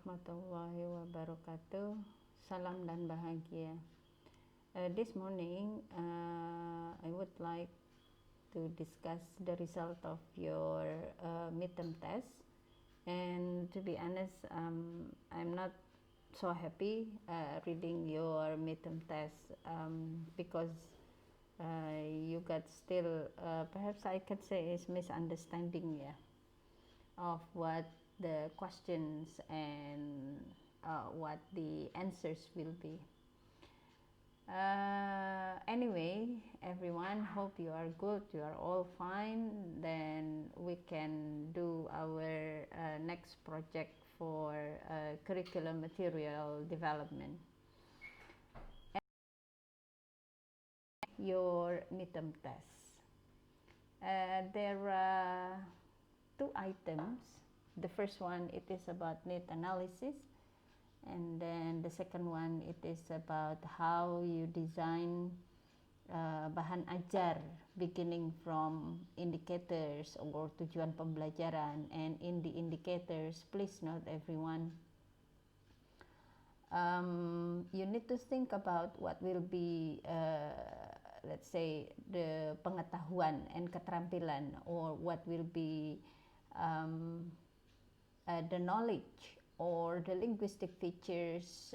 warahmatullahi wabarakatuh. Salam dan bahagia. This morning, I would like to discuss the result of your midterm test. And to be honest, I'm not so happy reading your midterm test because you got still, perhaps I could say, is misunderstanding, of what the questions and what the answers will be. Anyway, everyone, hope you are good, you are all fine. Then we can do our next project for curriculum material development. Your midterm test. There are two items. The first one, it is about need analysis, and then the second one, it is about how you design bahan ajar, beginning from indicators or tujuan pembelajaran. And in the indicators, please note everyone, you need to think about what will be let's say the pengetahuan and keterampilan, or what will be the knowledge or the linguistic features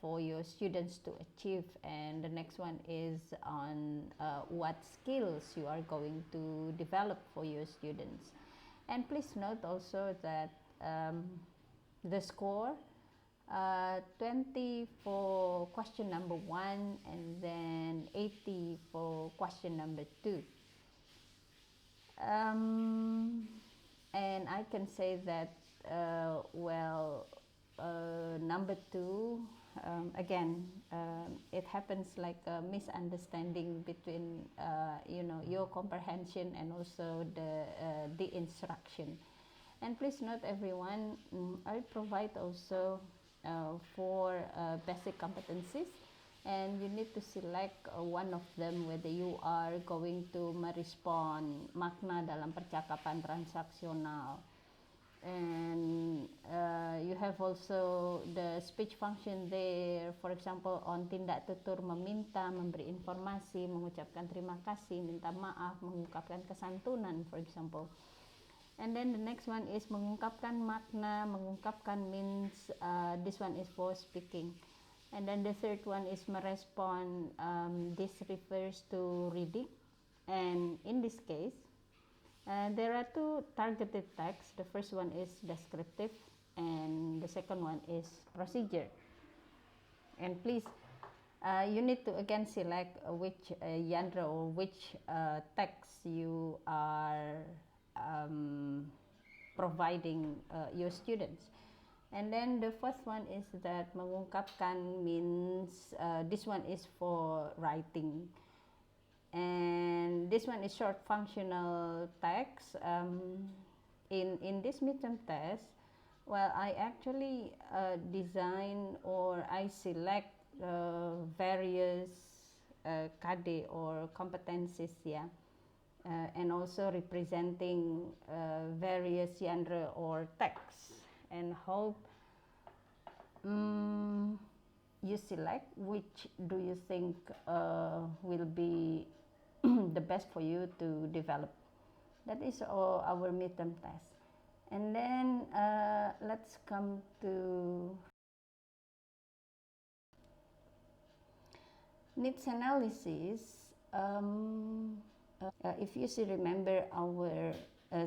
for your students to achieve. And the next one is on what skills you are going to develop for your students. And please note also that the score 20 for question number 1, and then 80 for question number 2. And I can say that number 2, again, it happens like a misunderstanding between your comprehension and also the instruction. And please note everyone, I provide also for basic competencies, and you need to select one of them, whether you are going to merespond makna dalam percakapan transaksional. And you have also the speech function there, for example on tindak tutur meminta, memberi informasi, mengucapkan terima kasih, minta maaf, mengungkapkan kesantunan, for example. And then the next one is mengungkapkan makna. Mengungkapkan means this one is for speaking. And then the third one is merespond. This refers to reading. And in this case, there are two targeted texts. The first one is descriptive, and the second one is procedure. And please, you need to again select which genre or which text you are providing your students. And then the first one is that mengungkapkan means this one is for writing, and this one is short functional text. In this midterm test, well, I actually design or I select various KD or competencies, and also representing various genre or texts, and hope you select which do you think will be the best for you to develop. That is our midterm test. And then let's come to needs analysis. If you still remember our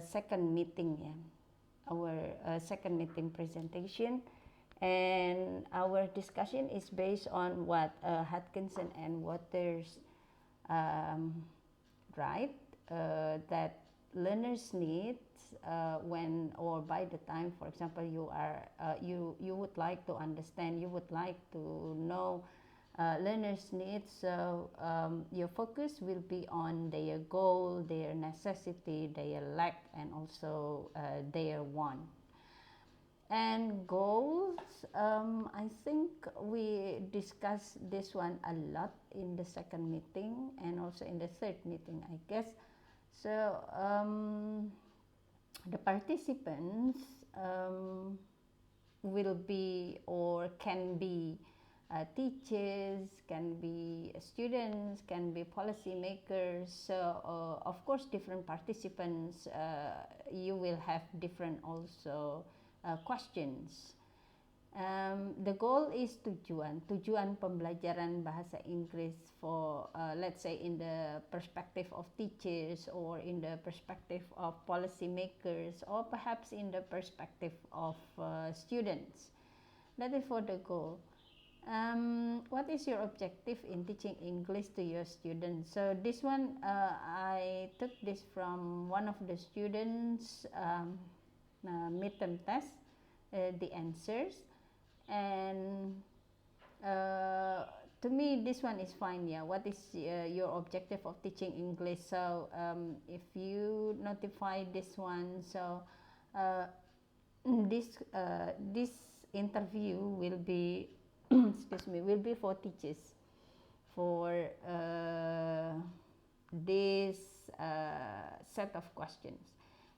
second meeting, our second meeting presentation, and our discussion is based on what Hodgkinson and Waters write, that learners need when or by the time, for example, you are you would like to understand, you would like to know learners' needs. So your focus will be on their goal, their necessity, their lack, and also their want. And goals, I think we discussed this one a lot in the second meeting and also in the third meeting, I guess. So the participants will be or can be teachers, can be students, can be policymakers. So of course different participants, you will have different also questions. The goal is tujuan pembelajaran bahasa Inggris for let's say in the perspective of teachers or in the perspective of policymakers or perhaps in the perspective of students. That is for the goal. What is your objective in teaching English to your students? So this one, I took this from one of the students' midterm test, the answers, and to me this one is fine. Yeah, what is your objective of teaching English? So if you notify this one, so this interview will be excuse me, will be for teachers for this set of questions.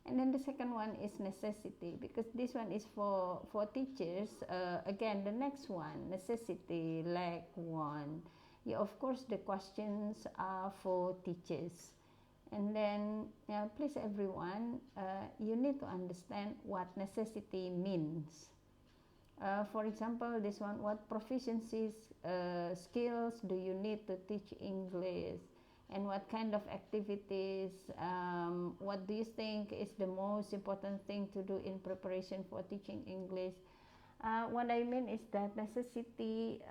And then the second one is necessity, because this one is for teachers. Again, the next one, necessity, lack, want. Yeah, of course, the questions are for teachers. And then, please everyone, you need to understand what necessity means. For example, this one, what proficiencies, skills do you need to teach English? And what kind of activities, what do you think is the most important thing to do in preparation for teaching English? What I mean is that necessity,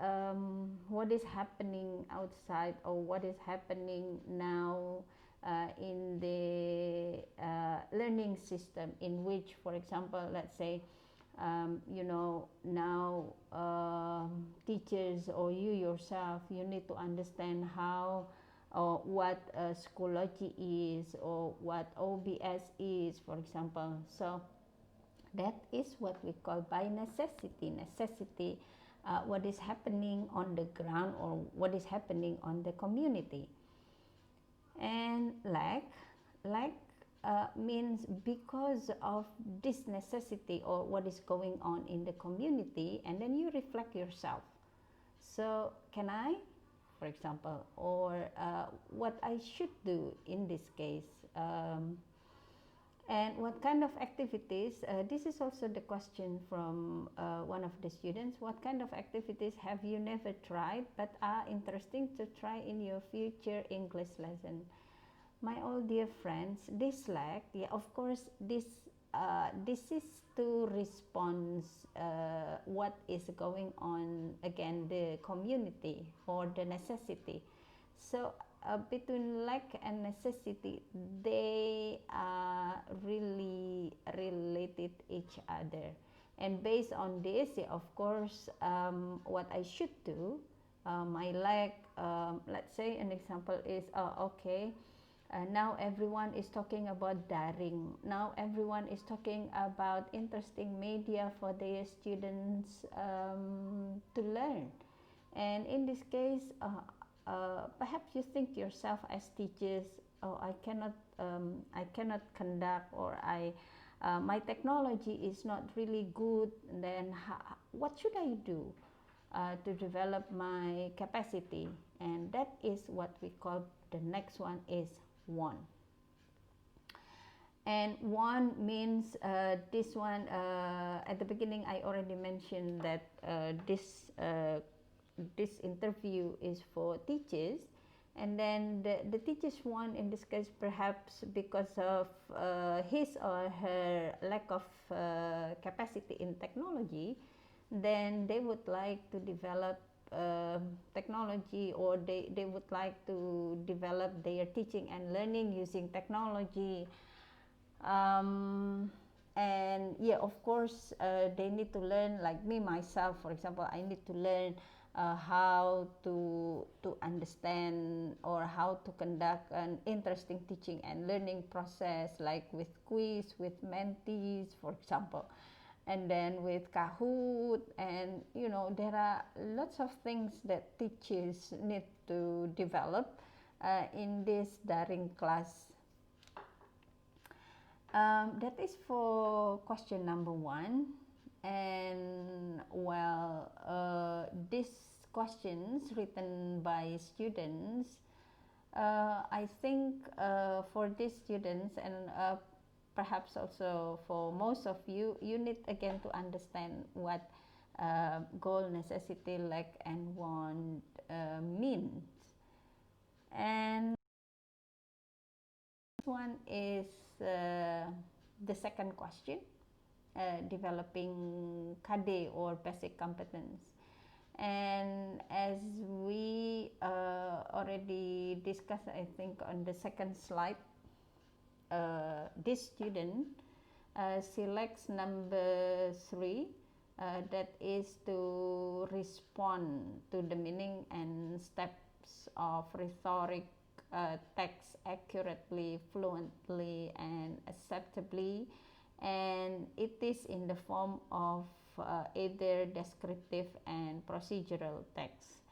what is happening outside or what is happening now in the learning system, in which, for example, let's say, now teachers or you yourself, you need to understand how or what Schoology is or what OBS is, for example. So that is what we call by necessity. Necessity, what is happening on the ground or what is happening on the community. And lack means because of this necessity or what is going on in the community, and then you reflect yourself. So can I, for example, or what I should do in this case, and what kind of activities, this is also the question from one of the students, what kind of activities have you never tried but are interesting to try in your future English lesson? My old dear friends, this lack, yeah, of course, this is to respond what is going on, again, the community or the necessity. So between lack and necessity, they are really related each other. And based on this, yeah, of course, what I should do, my lack, let's say an example is, okay, now everyone is talking about daring. Now everyone is talking about interesting media for their students to learn. And in this case, perhaps you think yourself as teachers, oh, I cannot conduct, or my technology is not really good. Then what should I do to develop my capacity? And that is what we call, the next one is want. And want means this one, at the beginning I already mentioned that this interview is for teachers, and then the teachers want, in this case, perhaps because of his or her lack of capacity in technology, then they would like to develop technology, or they would like to develop their teaching and learning using technology. And yeah, of course, they need to learn, like me myself, for example, I need to learn how to understand or how to conduct an interesting teaching and learning process, like with quiz, with mentees, for example, and then with Kahoot, and there are lots of things that teachers need to develop in this daring class. That is for question number 1. And well, these questions written by students, I think for these students and perhaps also for most of you, you need again to understand what goal, necessity, lack, and want means. And this one is the second question, developing KD or basic competence. And as we already discussed, I think on the second slide, this student selects number 3, that is to respond to the meaning and steps of rhetoric text accurately, fluently, and acceptably, and it is in the form of either descriptive and procedural text.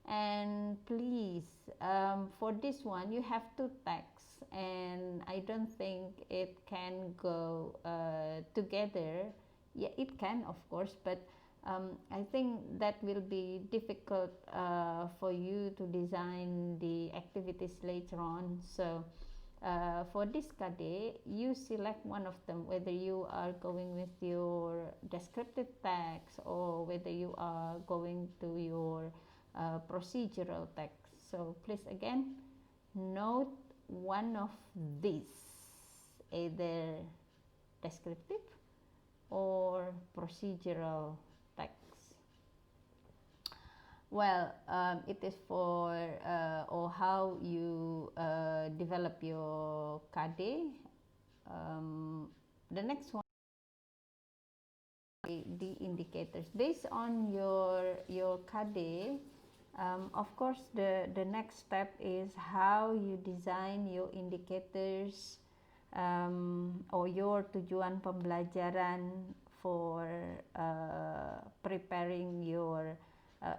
And please, for this one, you have two texts, and I don't think it can go together. Yeah, it can, of course, but I think that will be difficult for you to design the activities later on. So for this KD, you select one of them, whether you are going with your descriptive text or whether you are going to your procedural text. So please again note one of these, either descriptive or procedural text. Well, it is for or how you develop your KD. The next one, the indicators. Based on your KD, of course, the next step is how you design your indicators or your tujuan pembelajaran for preparing your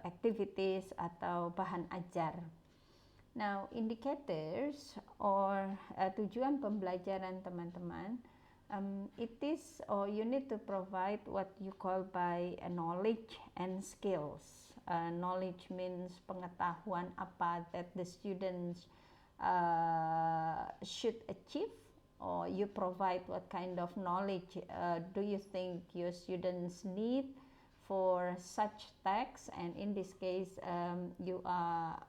activities atau bahan ajar. Now, indicators or tujuan pembelajaran teman-teman, it is or you need to provide what you call by knowledge and skills. Knowledge means pengetahuan apa that the students should achieve, or you provide what kind of knowledge do you think your students need for such text, and in this case you are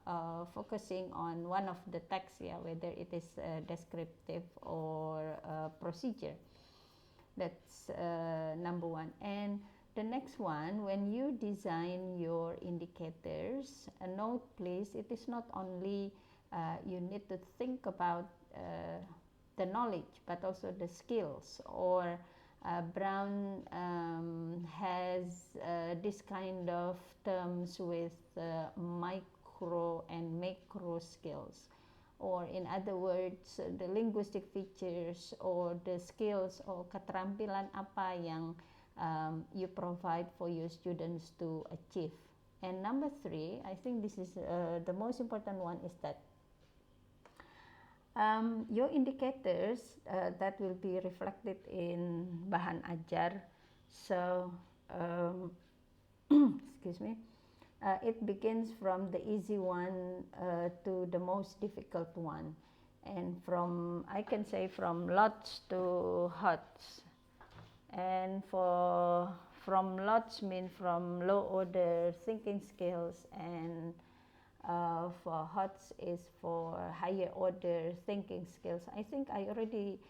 focusing on one of the texts, yeah, whether it is descriptive or procedure. That's number one. And the next one, when you design your indicators, note please, it is not only you need to think about the knowledge, but also the skills. Or Brown has this kind of terms with micro and macro skills, or in other words, the linguistic features or the skills or keterampilan apa yang you provide for your students to achieve. And number 3, I think this is the most important one, is that your indicators that will be reflected in bahan ajar. So excuse me, it begins from the easy one to the most difficult one, and from, I can say, from lots to hots. And from lots mean from low order thinking skills, and for HOTS is for higher order thinking skills. I think I already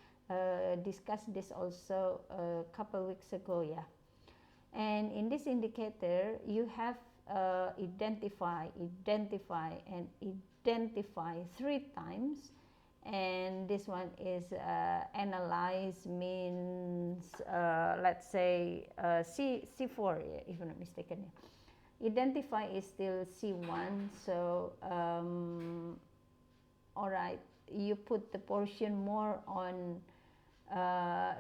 discussed this also a couple weeks ago, yeah. And in this indicator, you have identify, and identify 3 times. And this one is analyze, means let's say C4, if I'm not mistaken. Identify is still C1, so all right, you put the portion more on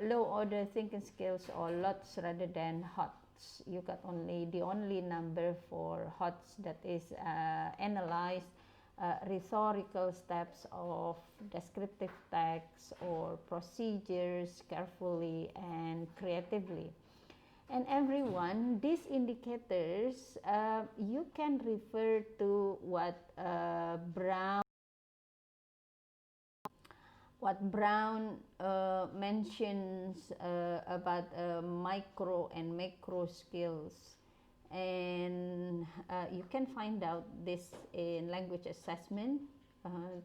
low order thinking skills or lots rather than HOTS. You got only the only number for HOTS, that is analyze rhetorical steps of descriptive text or procedures carefully and creatively. And everyone, these indicators, you can refer to what Brown mentions about micro and macro skills, and you can find out this in language assessment,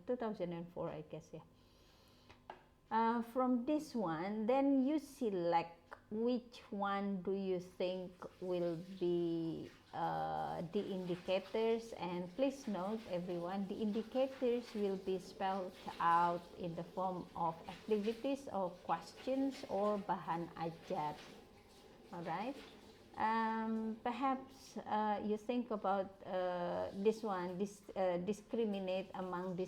2004, I guess, yeah. From this one, then you select which one do you think will be the indicators, and please note everyone, the indicators will be spelled out in the form of activities or questions or bahan ajar. All right. Perhaps you think about this one, discriminate among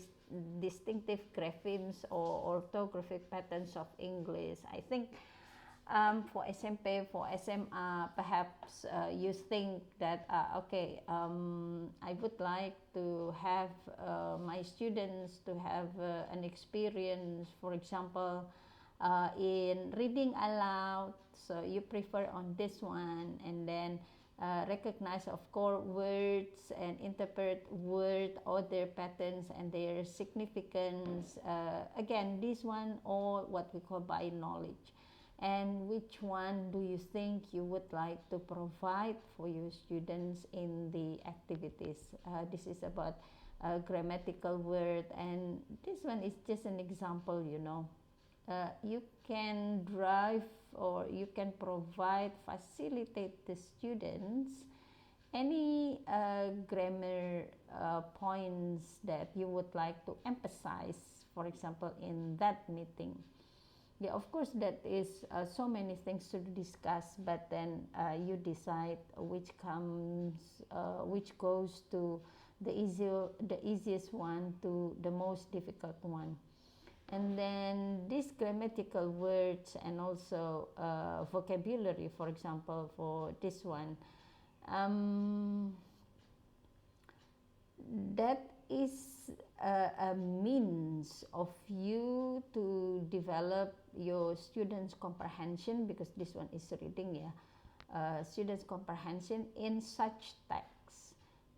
distinctive graphemes or orthographic patterns of English. I think for SMP, for SMA, perhaps you think that, okay, I would like to have my students to have an experience, for example, in reading aloud, so you prefer on this one, and then recognize of core words and interpret word order patterns and their significance. Again, this one, or what we call by knowledge. And which one do you think you would like to provide for your students in the activities? This is about grammatical word, and this one is just an example, you know. You can drive or you can provide, facilitate the students any grammar points that you would like to emphasize, for example, in that meeting. Yeah, of course, that is so many things to discuss, but then you decide which goes to the easiest one to the most difficult one. And then these grammatical words and also vocabulary, for example, for this one, that is a means of you to develop your students' comprehension, because this one is reading, yeah, students' comprehension in such text.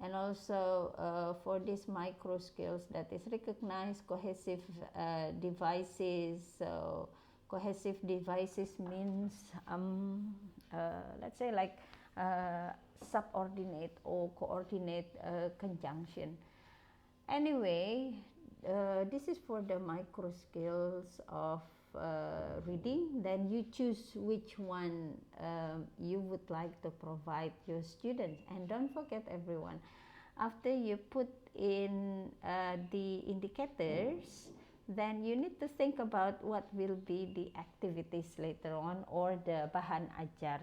And also for these micro skills, that is recognize cohesive devices. So cohesive devices means let's say like subordinate or coordinate conjunction. Anyway, this is for the micro skills of reading. Then you choose which one you would like to provide your students. And don't forget everyone, after you put in the indicators, then you need to think about what will be the activities later on, or the bahan ajar.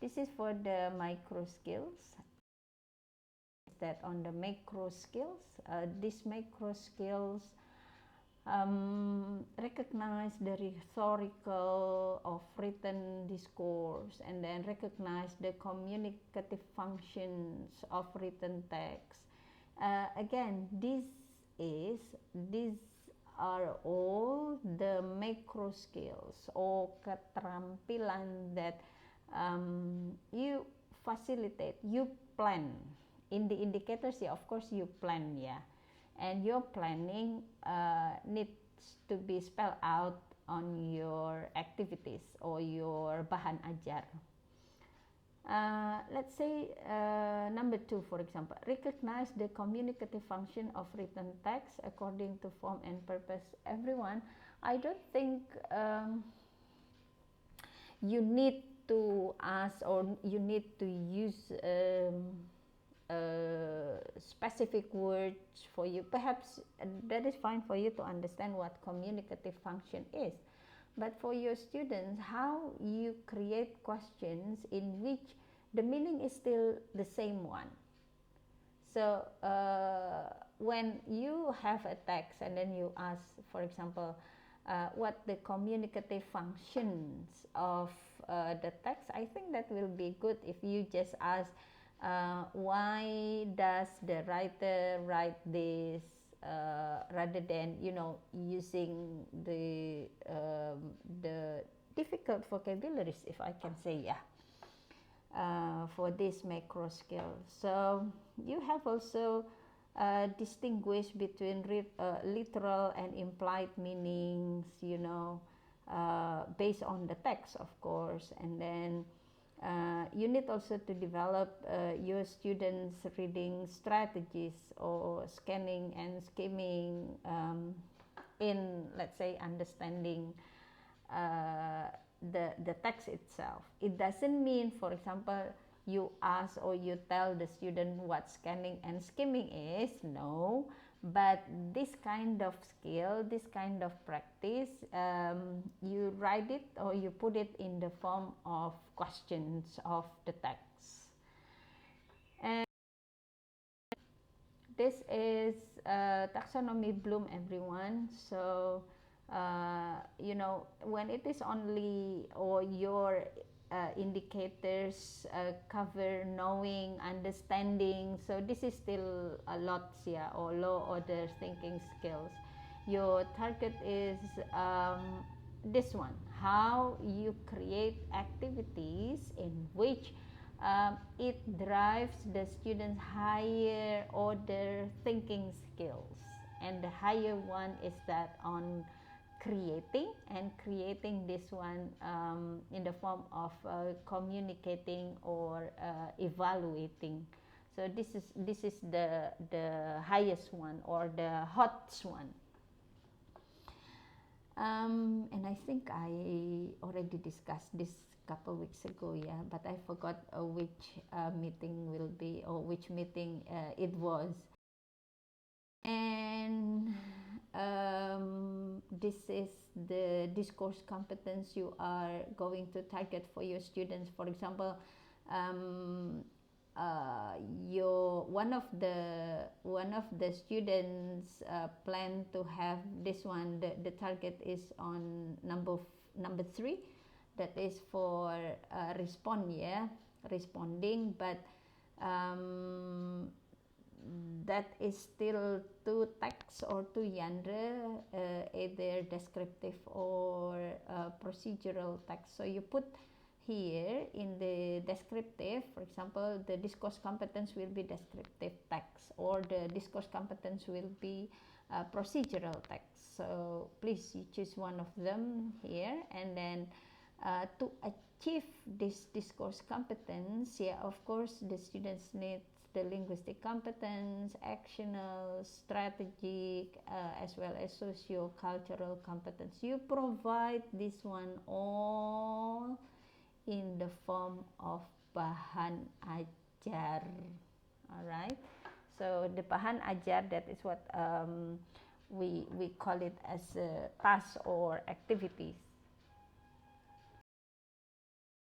This is for the micro skills. That on the macro skills, these macro skills recognize the rhetorical of written discourse, and then recognize the communicative functions of written text. Again, these are all the macro skills or keterampilan that you facilitate, you plan. In the indicators, yeah, of course you plan, yeah, and your planning needs to be spelled out on your activities or your bahan ajar. Let's say number 2, for example, recognize the communicative function of written text according to form and purpose. Everyone, I don't think you need to ask or you need to use specific words for you. Perhaps that is fine for you to understand what communicative function is, but for your students, how you create questions in which the meaning is still the same one. So when you have a text and then you ask, for example, what the communicative functions of the text, I think that will be good if you just ask, why does the writer write this, rather than, you know, using the difficult vocabularies, if I can say, yeah. for this macro skill. So you have also distinguish between literal and implied meanings, based on the text, of course. And then you need also to develop your students' reading strategies or scanning and skimming in, let's say, understanding the text itself. It doesn't mean, for example, you ask or you tell the student what scanning and skimming is. No, but this kind of skill, this kind of practice, you write it or you put it in the form of questions of the text. And this is taxonomy Bloom, everyone. So when it is only or your indicators cover knowing, understanding, so this is still a lot, yeah, or low order thinking skills. Your target is this one: how you create activities in which it drives the students' higher order thinking skills, and the higher one is that on creating this one in the form of communicating or evaluating. So this is the highest one or the hot one. And I think I already discussed this couple weeks ago, yeah, but I forgot which meeting will be or which meeting it was. And this is the discourse competence you are going to target for your students. For example, your one of the students plan to have this one. The target is on number 3, that is for responding, but that is still too text or too genre, either descriptive or procedural text. So you put here in the descriptive, for example, the discourse competence will be descriptive text, or the discourse competence will be procedural text. So please you choose one of them here, and then to achieve this discourse competence, yeah, of course the students need the linguistic competence, actional, strategic, as well as socio-cultural competence. You provide this one all in the form of bahan ajar. All right. So the bahan ajar, that is what we call it as tasks or activities.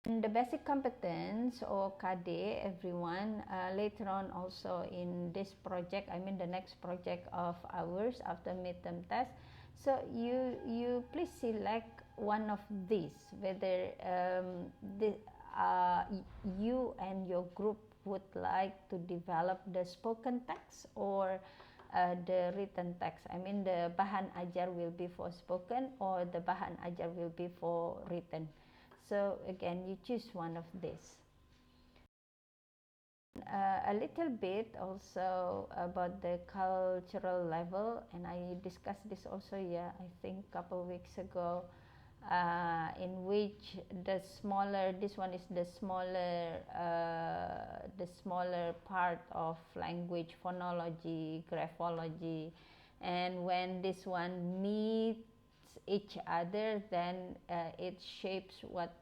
The basic competence or KD, everyone, later on also in this project, I mean the next project of ours after midterm test. So you please select one of these, whether you and your group would like to develop the spoken text or the written text. I mean the bahan ajar will be for spoken or the bahan ajar will be for written. So again, you choose one of these. A little bit also about the cultural level, and I discussed this also, yeah, I think a couple weeks ago, in which this one is the smaller part of language, phonology, graphology, and when this one meets each other, then it shapes what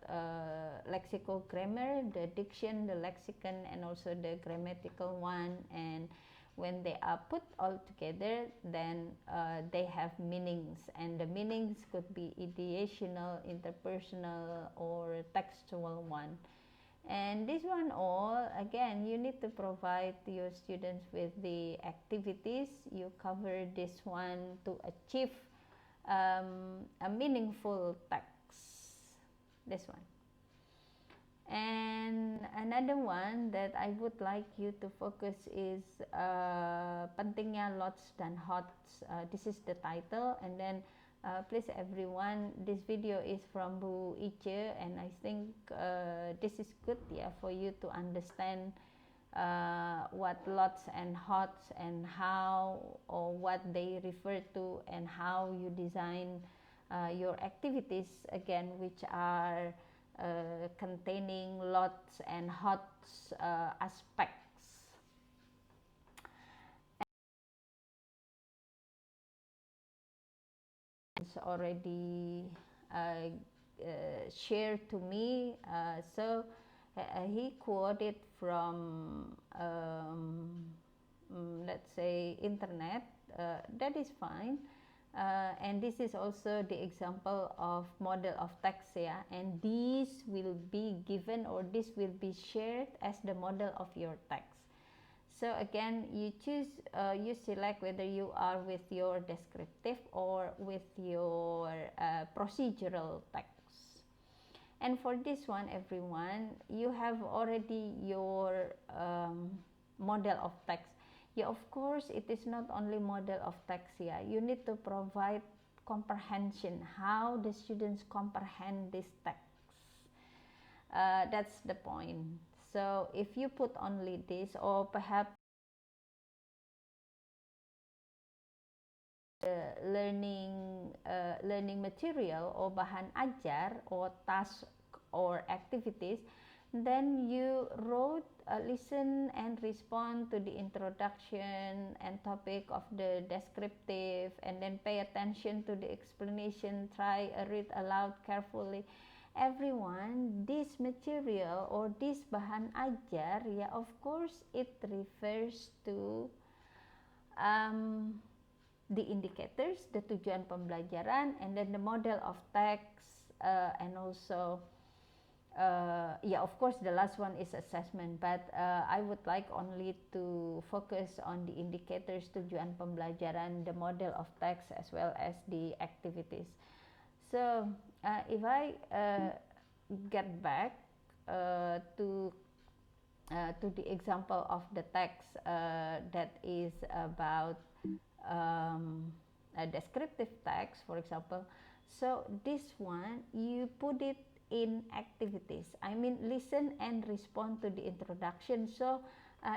lexical grammar, the diction, the lexicon, and also the grammatical one. And when they are put all together, then they have meanings, and the meanings could be ideational, interpersonal, or textual one. And this one all, again, you need to provide to your students with the activities. You cover this one to achieve a meaningful text, this one. And another one that I would like you to focus is pentingnya lots dan hots. This is the title, and then Please everyone, this video is from Bu Iche, and I think this is good, yeah, for you to understand what lots and hots and how or what they refer to, and how you design your activities, again, which are containing lots and hots aspects. It's already shared to me, so he quoted from let's say internet. That is fine, and this is also the example of model of text, yeah, and these will be given, or this will be shared as the model of your text. So again, you choose, you select whether you are with your descriptive or with your procedural text. And for this one, everyone, you have already your model of text. Yeah, of course, it is not only model of text. Yeah, you need to provide comprehension, how the students comprehend this text. That's the point. So if you put only this, or perhaps learning material or bahan ajar or task or activities, then you wrote listen and respond to the introduction and topic of the descriptive, and then pay attention to the explanation, try read aloud carefully. Everyone, this material or this bahan ajar, yeah, of course it refers to the indicators, the tujuan pembelajaran, and then the model of text, and also yeah, of course the last one is assessment, but I would like only to focus on the indicators, tujuan pembelajaran, the model of text, as well as the activities. So if I get back to the example of the text that is about a descriptive text, for example. So this one, you put it in activities. I mean, listen and respond to the introduction. So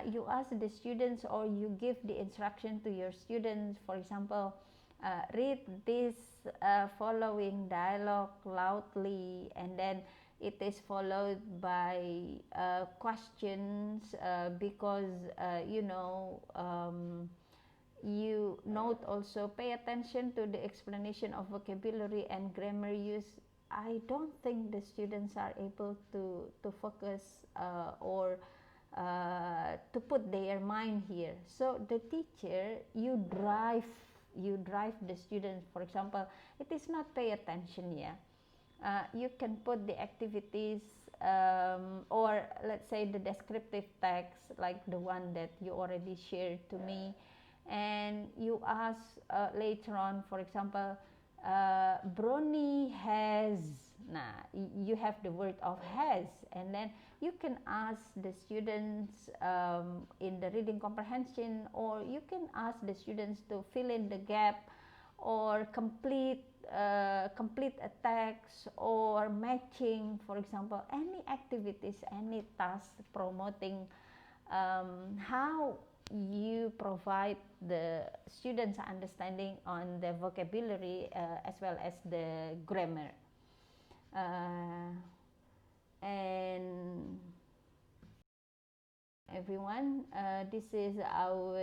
you ask the students, or you give the instruction to your students, for example, read this following dialogue loudly, and then it is followed by questions, because you note also, pay attention to the explanation of vocabulary and grammar use. I don't think the students are able to focus or to put their mind here. So the teacher, you drive the students. For example, it is not pay attention, yeah. You can put the activities, or let's say the descriptive text, like the one that you already shared to me, and you ask later on, for example, Brony has, nah, you have the word of has, and then you can ask the students in the reading comprehension, or you can ask the students to fill in the gap, or complete a text, or matching, for example, any activities, any task promoting how you provide the students understanding on the vocabulary as well as the grammar. And everyone, this is our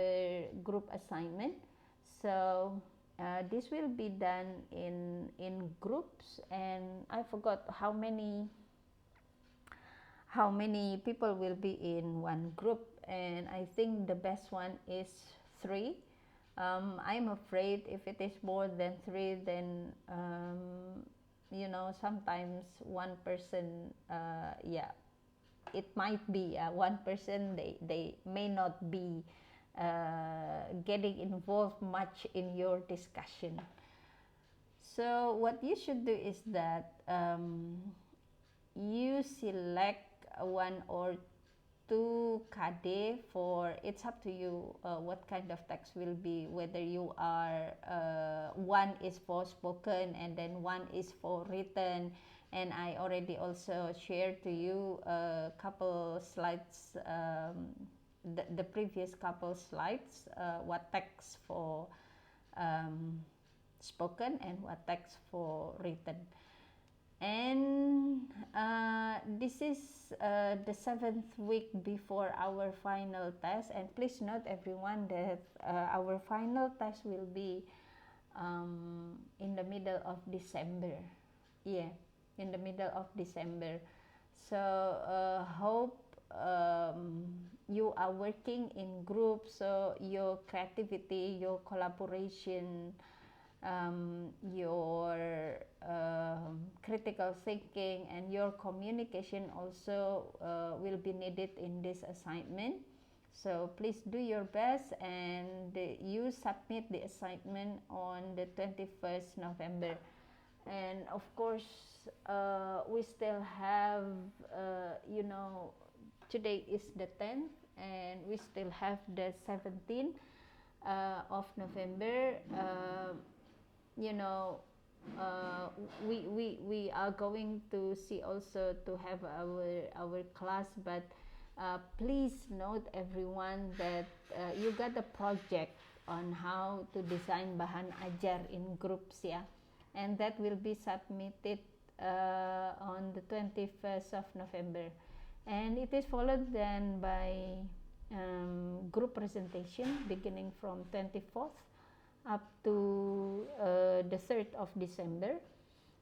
group assignment. So this will be done in groups, and I forgot how many people will be in one group, and I think the best one is 3. I'm afraid if it is more than 3, then sometimes one person, yeah, it might be one person, they may not be getting involved much in your discussion. So what you should do is that you select one or 2 KD for, it's up to you what kind of text will be, whether you are, one is for spoken and then one is for written. And I already also shared to you a couple slides, the previous couple slides, what text for spoken and what text for written. And this is the 7th week before our final test. And please note everyone that our final test will be in the middle of December. Yeah, in the middle of December. So hope you are working in groups, so your creativity, your collaboration, your critical thinking and your communication also will be needed in this assignment. So please do your best, and you submit the assignment on the 21st November. And of course, we still have, today is the 10th, and we still have the 17th of November. We are going to see also to have our class, but please note everyone that you got a project on how to design bahan ajar in groups, yeah, and that will be submitted on the 21st of November, and it is followed then by group presentation beginning from 24th up to the 3rd of December,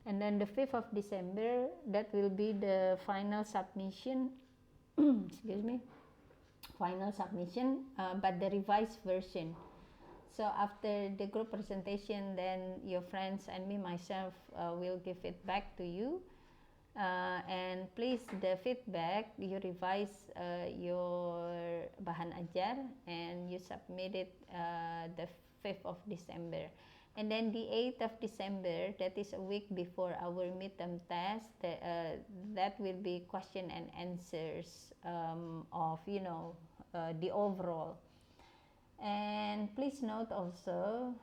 and then the 5th of December, that will be the final submission excuse me, final submission, but the revised version. So after the group presentation, then your friends and me myself will give it back to you, and please, the feedback, you revise your bahan ajar and you submit it the 5th of December. And then the 8th of December, that is a week before our midterm test, that will be question and answers of the overall. And please note also,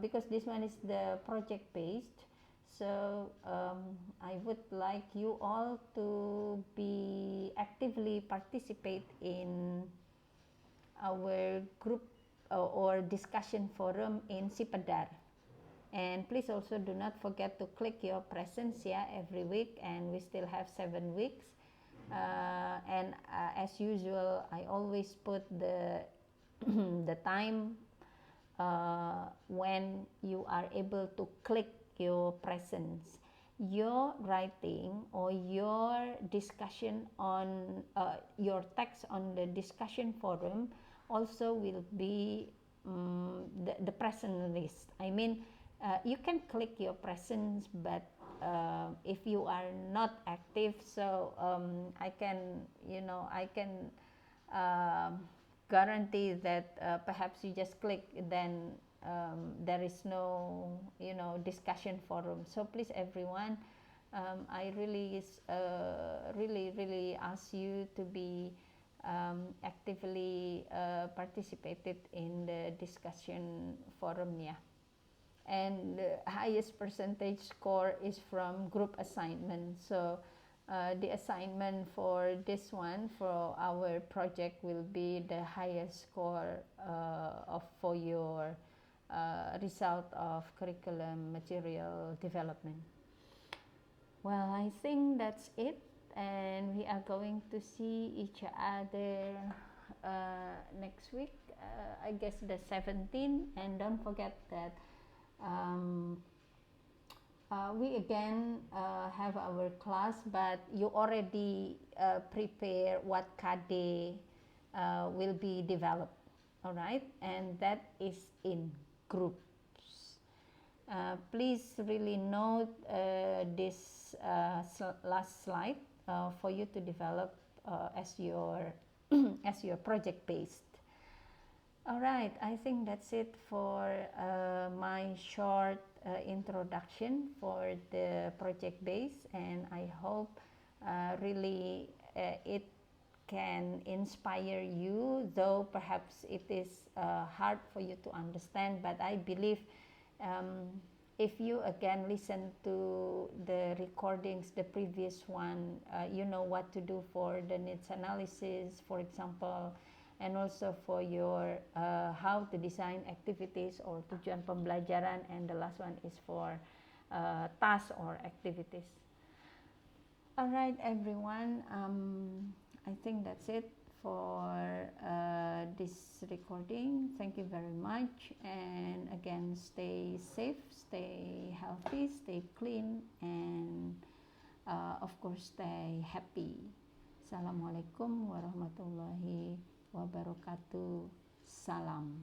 because this one is the project based, so I would like you all to be actively participate in our group or discussion forum in Sipadar. And please also do not forget to click your presence, yeah, every week, and we still have 7 weeks. And as usual, I always put the the time when you are able to click your presence. Your writing or your discussion on your text on the discussion forum also will be the present list. I mean, you can click your presence, but if you are not active, so I can guarantee that perhaps you just click, then there is no discussion forum. So please everyone, I really ask you to be actively participated in the discussion forum, yeah. And the highest percentage score is from group assignment. So the assignment for this one, for our project, will be the highest score for your result of curriculum material development. Well, I think that's it, and we are going to see each other next week, I guess the 17th. And don't forget that we again have our class, but you already prepare what KD will be developed, all right, and that is in groups. Please really note this last slide for you to develop as your as your project based. All right, I think that's it for my short introduction for the project base, and I hope really it can inspire you, though perhaps it is hard for you to understand. But I believe if you again listen to the recordings, the previous one, you know what to do for the needs analysis, for example, and also for your how to design activities or tujuan pembelajaran, and the last one is for tasks or activities. All right, everyone. I think that's it for this recording. Thank you very much. And again, stay safe, stay healthy, stay clean, and of course, stay happy. Assalamualaikum warahmatullahi wabarakatuh. Salam.